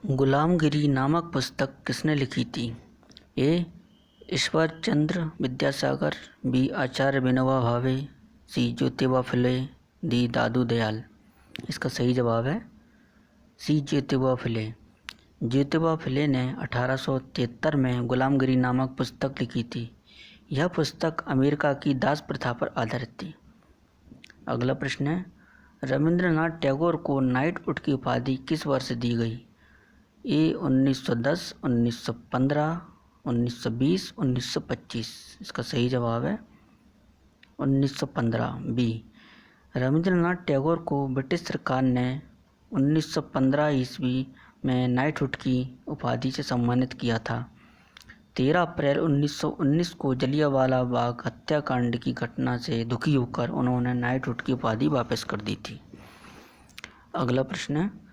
गुलामगिरी नामक पुस्तक किसने लिखी थी? ए. ईश्वर चंद्र विद्यासागर, बी. आचार्य विनोबा भावे, सी. ज्योतिबा फुले, डी. दादू दयाल। इसका सही जवाब है सी. ज्योतिबा फुले। ज्योतिबा फुले ने 1873 में गुलामगिरी नामक पुस्तक लिखी थी। यह पुस्तक अमेरिका की दास प्रथा पर आधारित थी। अगला प्रश्न है, रविंद्रनाथ टैगोर को नाइटहुड की उपाधि किस वर्ष दी गई? ए. 1910, 1915, 1920, 1925। इसका सही जवाब है 1915, बी। रविंद्रनाथ टैगोर को ब्रिटिश सरकार ने 1915 ईस्वी में नाइटहुड की उपाधि से सम्मानित किया था। 13 अप्रैल 1919 को जलियांवाला बाग हत्याकांड की घटना से दुखी होकर उन्होंने नाइटहुड की उपाधि वापस कर दी थी। अगला प्रश्न है,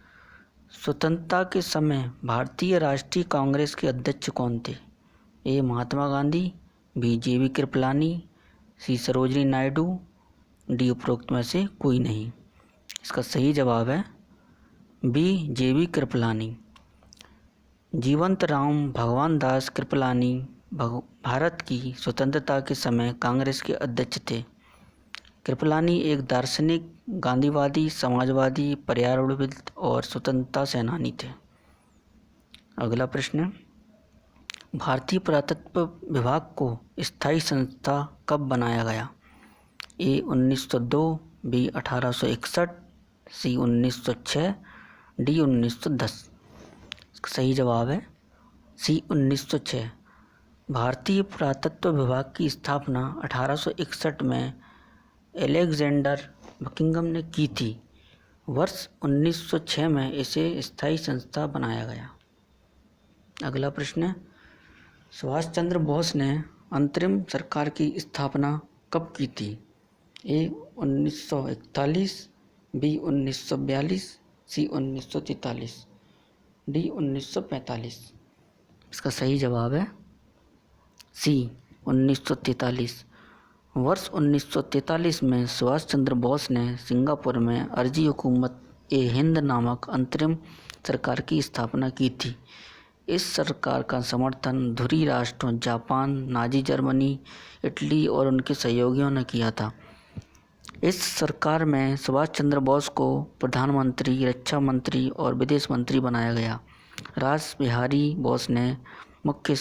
स्वतंत्रता के समय भारतीय राष्ट्रीय कांग्रेस के अध्यक्ष कौन थे? ए. महात्मा गांधी, बी. जे.बी. कृपलानी, सी. सरोजिनी नायडू, डी. उपरोक्त में से कोई नहीं। इसका सही जवाब है बी. जे.बी. कृपलानी। जीवंत राम भगवान दास कृपलानी भारत की स्वतंत्रता के समय कांग्रेस के अध्यक्ष थे। कृपलानी एक दार्शनिक, गांधीवादी, समाजवादी, पर्यावरणविद और स्वतंत्रता सेनानी थे। अगला प्रश्न, भारतीय पुरातत्व विभाग को स्थायी संस्था कब बनाया गया? ए. 1902, बी. 1861, सी. 1906, डी. 1910। सही जवाब है सी. 1906। भारतीय पुरातत्व विभाग की स्थापना 1861 में एलेक्जेंडर बकिंघम ने की थी। वर्ष 1906 में इसे स्थायी संस्था बनाया गया। अगला प्रश्न है, सुभाष चंद्र बोस ने अंतरिम सरकार की स्थापना कब की थी? ए. 1941, बी. 1942, सी. 1943, डी. 1945। इसका सही जवाब है सी. 1943। वर्ष 1943 में सुभाष चंद्र बोस ने सिंगापुर में अर्जी हुकूमत ए हिंद नामक अंतरिम सरकार की स्थापना की थी। इस सरकार का समर्थन धुरी राष्ट्रों जापान, नाजी जर्मनी, इटली और उनके सहयोगियों ने किया था। इस सरकार में सुभाष चंद्र बोस को प्रधानमंत्री, रक्षा मंत्री और विदेश मंत्री बनाया गया। रास बिहारी बोस ने मुख्य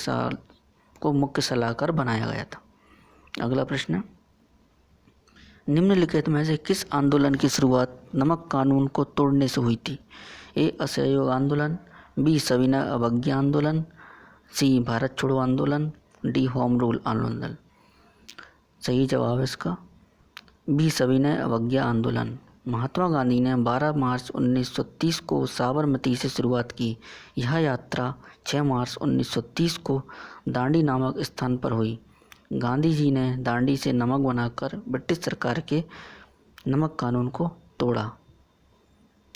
सलाहकार बनाया गया था। अगला प्रश्न, निम्नलिखित में से किस आंदोलन की शुरुआत नमक कानून को तोड़ने से हुई थी? ए. असहयोग आंदोलन, बी. सविनय अवज्ञा आंदोलन, सी. भारत छोड़ो आंदोलन, डी. होम रूल आंदोलन। सही जवाब है इसका बी. सविनय अवज्ञा आंदोलन। महात्मा गांधी ने 12 मार्च 1930 को साबरमती से शुरुआत की। यह यात्रा 6 मार्च 1930 को दांडी नामक स्थान पर हुई। गांधी जी ने दांडी से नमक बनाकर ब्रिटिश सरकार के नमक कानून को तोड़ा।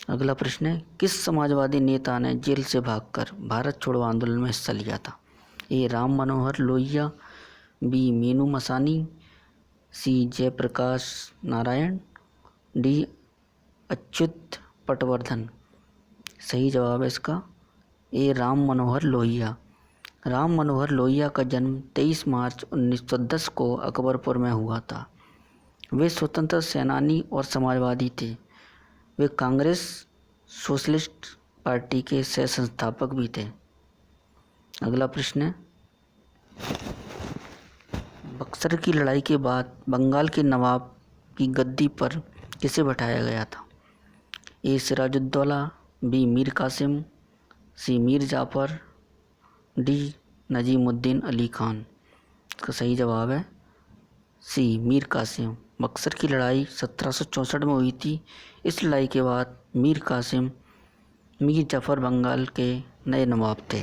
अगला प्रश्न है, किस समाजवादी नेता ने जेल से भागकर भारत छोड़ो आंदोलन में हिस्सा लिया था? ए. राम मनोहर लोहिया, बी. मीनू मसानी, सी. जयप्रकाश नारायण, डी. अच्युत पटवर्धन। सही जवाब है इसका ए. राम मनोहर लोहिया। राम मनोहर लोहिया का जन्म 23 मार्च 1910 को अकबरपुर में हुआ था। वे स्वतंत्र सेनानी और समाजवादी थे। वे कांग्रेस सोशलिस्ट पार्टी के सह संस्थापक भी थे। अगला प्रश्न है, बक्सर की लड़ाई के बाद बंगाल के नवाब की गद्दी पर किसे बैठाया गया था? ए. सिराजुद्दौला, बी. मीर कासिम, सी. मीर जाफर, डी. नजीमुद्दीन अली खान। इसका सही जवाब है सी. मीर कासिम। बक्सर की लड़ाई 1764 में हुई थी। इस लड़ाई के बाद मीर कासिम मीर जाफर बंगाल के नए नवाब थे।